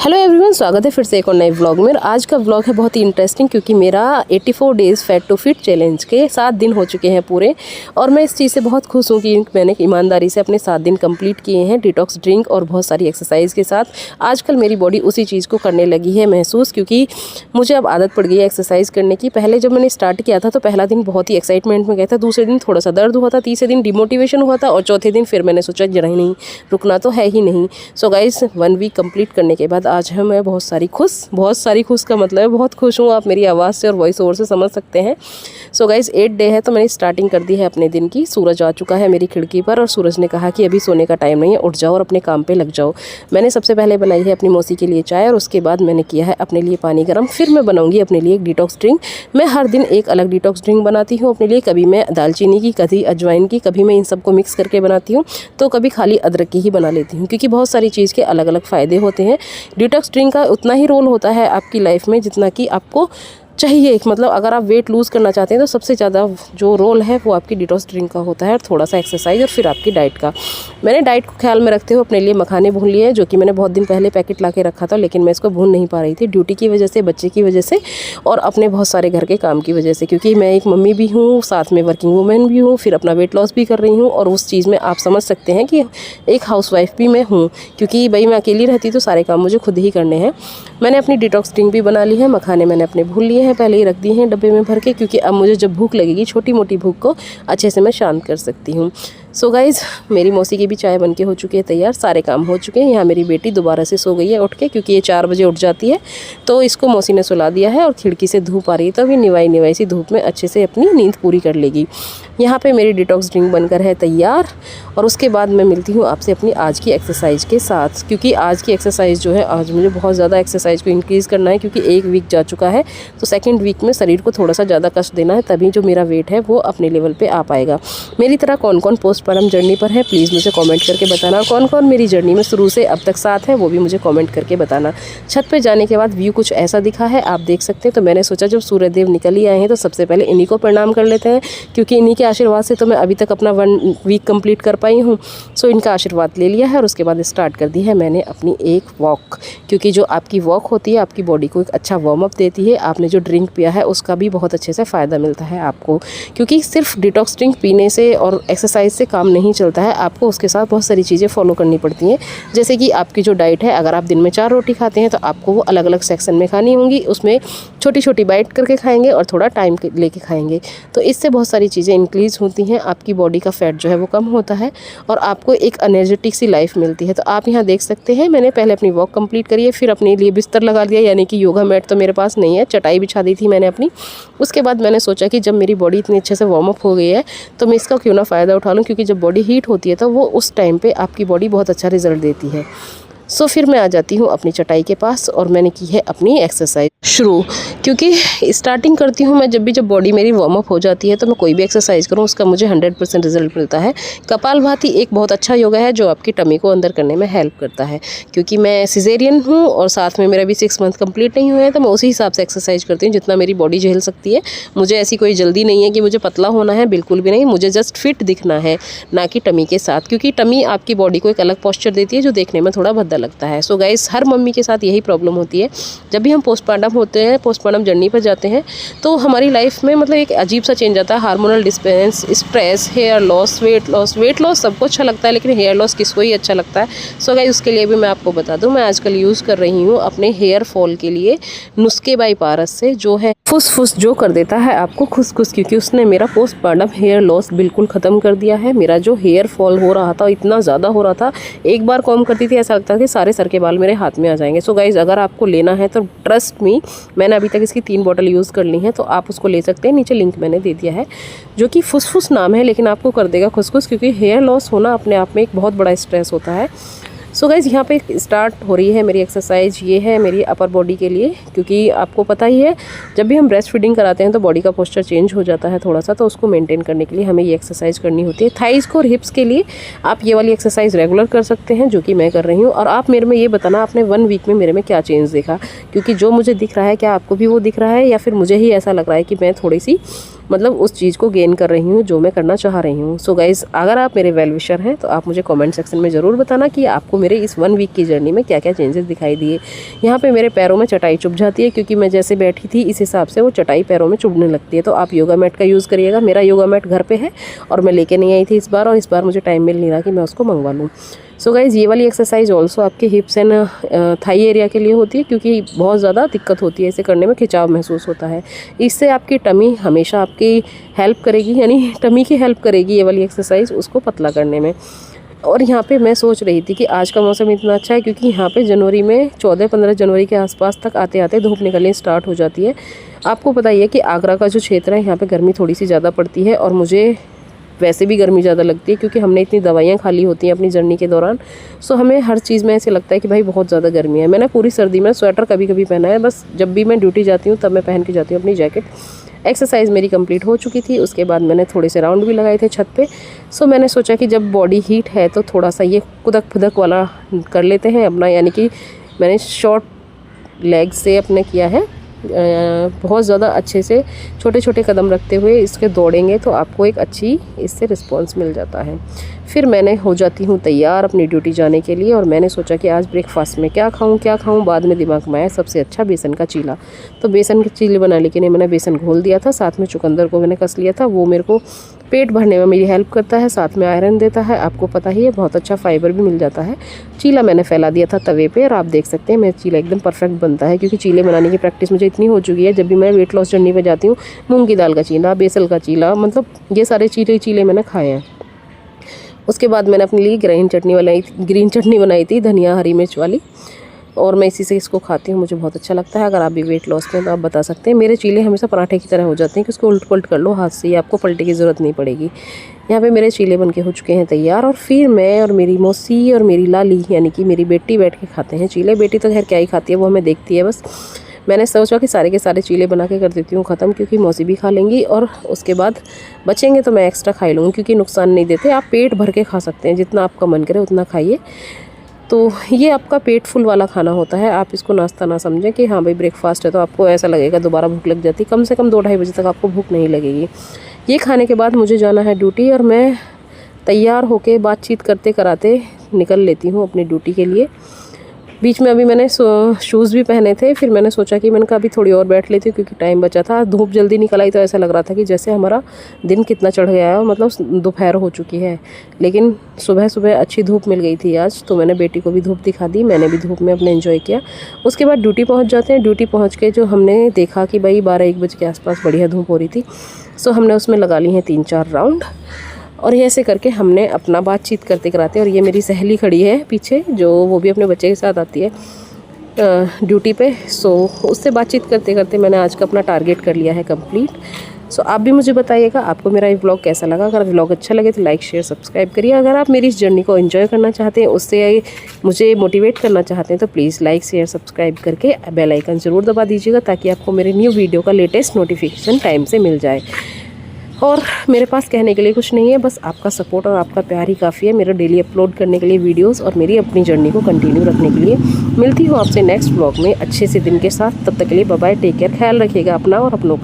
Hello everyone, स्वागत है फिर से एक और नए व्लॉग में। आज का व्लॉग है बहुत ही इंटरेस्टिंग क्योंकि मेरा 84 days fat to fit challenge के 7 दिन हो चुके हैं पूरे। और मैं इस चीज़ से बहुत खुश हूँ कि मैंने ईमानदारी से अपने 7 दिन कंप्लीट किए हैं डिटॉक्स ड्रिंक और बहुत सारी एक्सरसाइज के साथ। आजकल मेरी बॉडी उसी चीज़ को करने लगी है महसूस, क्योंकि मुझे अब आदत पड़ गई है एक्सरसाइज करने की। पहले जब मैंने स्टार्ट किया था तो पहला दिन बहुत ही एक्साइटमेंट में गया था, दूसरे दिन थोड़ा सा दर्द हुआ था, तीसरे दिन डिमोटिवेशन हुआ था और चौथे दिन फिर मैंने सोचा जरा नहीं, रुकना तो है ही नहीं। सो गाइस, 1 वीक कंप्लीट करने के बाद आज है मैं बहुत सारी खुश का मतलब है बहुत खुश हूँ। आप मेरी आवाज़ से और वॉइस ओवर से समझ सकते हैं। सो गाइस, 8 डे है तो मैंने स्टार्टिंग कर दी है अपने दिन की। सूरज आ चुका है मेरी खिड़की पर और सूरज ने कहा कि अभी सोने का टाइम नहीं है, उठ जाओ और अपने काम पे लग जाओ। मैंने सबसे पहले बनाई है अपनी मौसी के लिए चाय और उसके बाद मैंने किया है अपने लिए पानी गर्म। फिर मैं बनाऊंगी अपने लिए एक डिटॉक्स ड्रिंक। मैं हर दिन एक अलग डिटॉक्स ड्रिंक बनाती हूँ अपने लिए। कभी मैं दालचीनी की, कभी अजवाइन की, कभी मैं इन सबको मिक्स करके बनाती हूँ, तो कभी खाली अदरक की ही बना लेती हूँ, क्योंकि बहुत सारी चीज़ के अलग अलग फ़ायदे होते हैं। डिटॉक्स ड्रिंक का उतना ही रोल होता है आपकी लाइफ में जितना कि आपको चाहिए। मतलब अगर आप वेट लूज़ करना चाहते हैं तो सबसे ज़्यादा जो रोल है वो आपकी डिटॉक्स ड्रिंक का होता है, और थोड़ा सा एक्सरसाइज और फिर आपकी डाइट का। मैंने डाइट को ख्याल में रखते हुए अपने लिए मखाने भून लिए, जो कि मैंने बहुत दिन पहले पैकेट ला के रखा था, लेकिन मैं इसको भून नहीं पा रही थी ड्यूटी की वजह से, बच्चे की वजह से और अपने बहुत सारे घर के काम की वजह से। क्योंकि मैं एक मम्मी भी हूँ, साथ में वर्किंग वूमेन भी हूँ, फिर अपना वेट लॉस भी कर रही हूँ, और उस चीज़ में आप समझ सकते हैं कि एक हाउसवाइफ भी मैं हूँ, क्योंकि भाई मैं अकेली रहती तो सारे काम मुझे खुद ही करने हैं। मैंने अपनी डिटॉक्स ड्रिंक भी बना ली है। मखाने मैंने अपने भून लिए हैं, पहले ही रख दिए हैं डब्बे में भर के, क्योंकि अब मुझे जब भूख लगेगी, छोटी मोटी भूख को अच्छे से मैं शांत कर सकती हूँ। सो गाइज़, मेरी मौसी की भी चाय बन के हो चुकी है तैयार, सारे काम हो चुके हैं। यहाँ मेरी बेटी दोबारा से सो गई है उठ के, क्योंकि ये 4 बजे उठ जाती है, तो इसको मौसी ने सुला दिया है और खिड़की से धूप आ रही है, तो अभी निवाई सी धूप में अच्छे से अपनी नींद पूरी कर लेगी। यहाँ पे मेरी डिटॉक्स ड्रिंक बनकर है तैयार, और उसके बाद मैं मिलती हूँ आपसे अपनी आज की एक्सरसाइज के साथ। क्योंकि आज की एक्सरसाइज जो है, आज मुझे बहुत ज़्यादा एक्सरसाइज को इंक्रीज़ करना है, क्योंकि 1 वीक जा चुका है, तो 2nd वीक में शरीर को थोड़ा सा ज़्यादा कष्ट देना है, तभी जो मेरा वेट है वो अपने लेवल पे आ पाएगा। मेरी तरह कौन कौन पोस्टपार्टम जर्नी पर है प्लीज़ मुझे कमेंट करके बताना। कौन कौन मेरी जर्नी में शुरू से अब तक साथ है वो भी मुझे कमेंट करके बताना। छत पे जाने के बाद व्यू कुछ ऐसा दिखा है, आप देख सकते हैं। तो मैंने सोचा जब सूर्यदेव निकल ही आए हैं तो सबसे पहले इन्हीं को प्रणाम कर लेते हैं, क्योंकि इन्हीं के आशीर्वाद से तो मैं अभी तक अपना 1 वीक कंप्लीट कर पाई हूँ। सो इनका आशीर्वाद ले लिया है और उसके बाद स्टार्ट कर दी है मैंने अपनी एक वॉक, क्योंकि जो आपकी वॉक होती है आपकी बॉडी को एक अच्छा वार्म अप देती है। आपने जो ड्रिंक पिया है उसका भी बहुत अच्छे से फ़ायदा मिलता है आपको, क्योंकि सिर्फ डिटॉक्स ड्रिंक पीने से और एक्सरसाइज से काम नहीं चलता है, आपको उसके साथ बहुत सारी चीज़ें फॉलो करनी पड़ती हैं। जैसे कि आपकी जो डाइट है, अगर आप दिन में 4 रोटी खाते हैं तो आपको वो अलग अलग सेक्शन में खानी होंगी, उसमें छोटी छोटी बाइट करके खाएंगे और थोड़ा टाइम लेके खाएंगे। तो इससे बहुत सारी चीज़ें इंक्रीज़ होती हैं, आपकी बॉडी का फैट जो है वो कम होता है और आपको एक एनर्जेटिक सी लाइफ मिलती है। तो आप यहाँ देख सकते हैं, मैंने पहले अपनी वॉक कंप्लीट करी है, फिर अपने लिए बिस्तर लगा लिया, यानी कि योगा मैट तो मेरे पास नहीं है, चटाई बिछा दी थी मैंने अपनी। उसके बाद मैंने सोचा कि जब मेरी बॉडी इतनी अच्छे से वार्म अप हो गई है तो मैं इसका क्यों ना फ़ायदा उठा लूँ, क्योंकि जब बॉडी हीट होती है तो वो उस टाइम पे आपकी बॉडी बहुत अच्छा रिजल्ट देती है। सो फिर मैं आ जाती हूँ अपनी चटाई के पास और मैंने की है अपनी एक्सरसाइज शुरू। क्योंकि स्टार्टिंग करती हूँ मैं जब बॉडी मेरी वार्म अप हो जाती है तो मैं कोई भी एक्सरसाइज करूँ उसका मुझे 100% रिजल्ट मिलता है। कपालभाति एक बहुत अच्छा योगा है जो आपकी टमी को अंदर करने में हेल्प करता है। क्योंकि मैं सिजेरियन हूँ और साथ में मेरा भी 6 मंथ कंप्लीट नहीं हुआ है, तो मैं उसी हिसाब से एक्सरसाइज करती हूँ जितना मेरी बॉडी झेल सकती है। मुझे ऐसी कोई जल्दी नहीं है कि मुझे पतला होना है, बिल्कुल भी नहीं। मुझे जस्ट फिट दिखना है, ना कि टमी के साथ, क्योंकि टमी आपकी बॉडी को एक अलग पोस्चर देती है जो देखने में थोड़ा भद्दा लगता है। सो गाइस, हर मम्मी के साथ यही प्रॉब्लम होती है। जब भी हम पोस्टपार्टम होते हैं, पोस्टपार्टम जर्नी पर जाते हैं, तो हमारी लाइफ में मतलब एक अजीब सा चेंज आता है। Hormonal disbalance, stress, hair loss, weight loss सबको अच्छा लगता है, लेकिन हेयर लॉस किसको ही अच्छा लगता है। सो गाइस, उसके लिए भी मैं आपको बता दूं, मैं आजकल यूज़ कर रही हूँ अपने हेयर फॉल के लिए नुस्खे बाई पारस से, जो है फुस जो कर देता है आपको खुस, क्योंकि उसने मेरा पोस्टपार्टम हेयर लॉस बिल्कुल ख़त्म कर दिया है। मेरा जो हेयर फॉल हो रहा था, इतना ज़्यादा हो रहा था, एक बार कॉम्ब करती थी ऐसा लगता था कि सारे सर के बाल मेरे हाथ में आ जाएंगे। सो गाइज, अगर आपको लेना है तो ट्रस्ट मी, मैंने अभी तक इसकी 3 बॉटल यूज़ कर ली हैं, तो आप उसको ले सकते हैं। नीचे लिंक मैंने दे दिया है, जो कि फुस नाम है, लेकिन आपको कर देगा खुस, क्योंकि हेयर लॉस होना अपने आप में एक बहुत बड़ा स्ट्रेस होता है। सो गाइज़, यहाँ पे स्टार्ट हो रही है मेरी एक्सरसाइज। ये है मेरी अपर बॉडी के लिए, क्योंकि आपको पता ही है जब भी हम ब्रेस्ट फीडिंग कराते हैं तो बॉडी का पोस्चर चेंज हो जाता है थोड़ा सा, तो उसको मेंटेन करने के लिए हमें ये एक्सरसाइज करनी होती है। थाइज़ को और हिप्स के लिए आप ये वाली एक्सरसाइज रेगुलर कर सकते हैं, जो कि मैं कर रही हूँ। और आप मेरे में ये बताना आपने 1 वीक में मेरे में क्या चेंज देखा, क्योंकि जो मुझे दिख रहा है क्या आपको भी वो दिख रहा है, या फिर मुझे ही ऐसा लग रहा है कि मैं थोड़ी सी मतलब उस चीज़ को गेन कर रही हूँ जो मैं करना चाह रही हूँ। सो गाइज़, अगर आप मेरे वेल विशर हैं तो आप मुझे कमेंट सेक्शन में ज़रूर बताना कि आपको मेरे इस 1 वीक की जर्नी में क्या क्या चेंजेस दिखाई दिए। यहाँ पे मेरे पैरों में चटाई चुभ जाती है, क्योंकि मैं जैसे बैठी थी इस हिसाब से वो चटाई पैरों में चुभने लगती है। तो आप योगा मैट का यूज़ करिएगा। मेरा योगा मैट घर पे है और मैं लेके नहीं आई थी इस बार, और इस बार मुझे टाइम मिल नहीं रहा कि मैं उसको मंगवा लूँ। सो गाइज़, ये वाली एक्सरसाइज ऑल्सो आपके हिप्स एंड थाई एरिया के लिए होती है, क्योंकि बहुत ज़्यादा दिक्कत होती है इसे करने में, खिंचाव महसूस होता है। इससे आपकी टमी हमेशा आपकी हेल्प करेगी, यानी टमी की हेल्प करेगी ये वाली एक्सरसाइज उसको पतला करने में। और यहाँ पे मैं सोच रही थी कि आज का मौसम इतना अच्छा है, क्योंकि यहाँ पे जनवरी में 14-15 जनवरी के आसपास तक आते आते धूप निकलनी स्टार्ट हो जाती है। आपको पता ही है कि आगरा का जो क्षेत्र है यहाँ पे गर्मी थोड़ी सी ज़्यादा पड़ती है, और मुझे वैसे भी गर्मी ज़्यादा लगती है, क्योंकि हमने इतनी दवाइयाँ खा ली होती हैं अपनी जर्नी के दौरान। सो हमें हर चीज़ में ऐसे लगता है कि भाई बहुत ज़्यादा गर्मी है। मैंने पूरी सर्दी में स्वेटर कभी कभी पहना है, बस जब भी मैं ड्यूटी जाती हूँ तब मैं पहन के जाती हूँ अपनी जैकेट। एक्सरसाइज मेरी कंप्लीट हो चुकी थी, उसके बाद मैंने थोड़े से राउंड भी लगाए थे छत पे। सो मैंने सोचा कि जब बॉडी हीट है तो थोड़ा सा ये कुदक फुदक वाला कर लेते हैं अपना, यानी कि मैंने शॉर्ट लेग से अपने किया है। बहुत ज़्यादा अच्छे से छोटे छोटे कदम रखते हुए इसके दौड़ेंगे तो आपको एक अच्छी इससे रिस्पॉन्स मिल जाता है। फिर मैंने हो जाती हूँ तैयार अपनी ड्यूटी जाने के लिए, और मैंने सोचा कि आज ब्रेकफास्ट में क्या खाऊं। बाद में दिमाग में आया सबसे अच्छा बेसन का चीला। तो बेसन के चीले बनाने के लिए मैंने बेसन घोल दिया था, साथ में चुकंदर को मैंने कस लिया था। वो मेरे को पेट भरने में मेरी हेल्प करता है, साथ में आयरन देता है, आपको पता ही है, बहुत अच्छा फाइबर भी मिल जाता है। चीला मैंने फैला दिया था तवे पे, और आप देख सकते हैं मेरा चीला एकदम परफेक्ट बनता है, क्योंकि चीले बनाने की प्रैक्टिस मुझे इतनी हो चुकी है। जब भी मैं वेट लॉस जर्नी पे जाती हूँ, मूंग की दाल का चीला, बेसल का चीला, मतलब ये सारे चीले मैंने खाए हैं। उसके बाद मैंने अपने लिए ग्रीन चटनी बनाई थी, धनिया हरी मिर्च वाली, और मैं इसी से इसको खाती हूँ, मुझे बहुत अच्छा लगता है। अगर आप भी वेट लॉस में तो आप बता सकते हैं। मेरे चीले हमेशा पराठे की तरह हो जाते हैं कि उसको उल्ट पलट कर लो हाथ से, आपको पलटे की ज़रूरत नहीं पड़ेगी। यहाँ पे मेरे चीले बन के हो चुके हैं तैयार, और फिर मैं और मेरी मौसी और मेरी लाली यानी कि मेरी बेटी बैठ के खाते हैं चीले। बेटी तो खैर क्या ही खाती है, वो हमें देखती है बस। मैंने सोचा कि सारे के सारे चीले बना के कर देती हूँ ख़त्म, क्योंकि मौसी भी खा लेंगी, और उसके बाद बचेंगे तो मैं एक्स्ट्रा खा लूँगी, क्योंकि नुकसान नहीं देते। आप पेट भर के खा सकते हैं, जितना आपका मन करे उतना खाइए। तो ये आपका पेट फुल वाला खाना होता है, आप इसको नाश्ता ना समझें कि हाँ भाई ब्रेकफास्ट है तो आपको ऐसा लगेगा दोबारा भूख लग जाती। कम से कम 2-2:30 बजे तक आपको भूख नहीं लगेगी। ये खाने के बाद मुझे जाना है ड्यूटी, और मैं तैयार होके बातचीत करते कराते निकल लेती हूँ अपनी ड्यूटी के लिए। बीच में अभी मैंने शूज़ भी पहने थे, फिर मैंने सोचा कि मैंने कहा अभी थोड़ी और बैठ लेती हूँ, क्योंकि टाइम बचा था। धूप जल्दी निकल आई तो ऐसा लग रहा था कि जैसे हमारा दिन कितना चढ़ गया है, मतलब दोपहर हो चुकी है। लेकिन सुबह सुबह अच्छी धूप मिल गई थी आज, तो मैंने बेटी को भी धूप दिखा दी, मैंने भी धूप में अपने एंजॉय किया। उसके बाद ड्यूटी पहुँच जाते हैं। ड्यूटी पहुँच के जो हमने देखा कि भाई 12-1 बजे के आसपास बढ़िया धूप हो रही थी, सो हमने उसमें लगा ली हैं 3-4 राउंड, और ऐसे करके हमने अपना बातचीत करते कराते। और ये मेरी सहेली खड़ी है पीछे, जो वो भी अपने बच्चे के साथ आती है ड्यूटी पे। सो उससे बातचीत करते करते मैंने आज का अपना टारगेट कर लिया है कंप्लीट। सो आप भी मुझे बताइएगा आपको मेरा ये व्लॉग कैसा लगा। अगर व्लॉग अच्छा लगे तो लाइक शेयर सब्सक्राइब करिए। अगर आप मेरी इस जर्नी को एंजॉय करना चाहते हैं, उससे मुझे मोटिवेट करना चाहते हैं, तो प्लीज़ लाइक शेयर सब्सक्राइब करके बेल आइकन ज़रूर दबा दीजिएगा, ताकि आपको मेरे न्यू वीडियो का लेटेस्ट नोटिफिकेशन टाइम से मिल जाए। और मेरे पास कहने के लिए कुछ नहीं है, बस आपका सपोर्ट और आपका प्यार ही काफ़ी है मेरा डेली अपलोड करने के लिए वीडियोस, और मेरी अपनी जर्नी को कंटिन्यू रखने के लिए। मिलती हूँ आपसे नेक्स्ट व्लॉग में अच्छे से दिन के साथ। तब तक के लिए बाय बाय, टेक केयर, ख्याल रखिएगा अपना और अपनों का।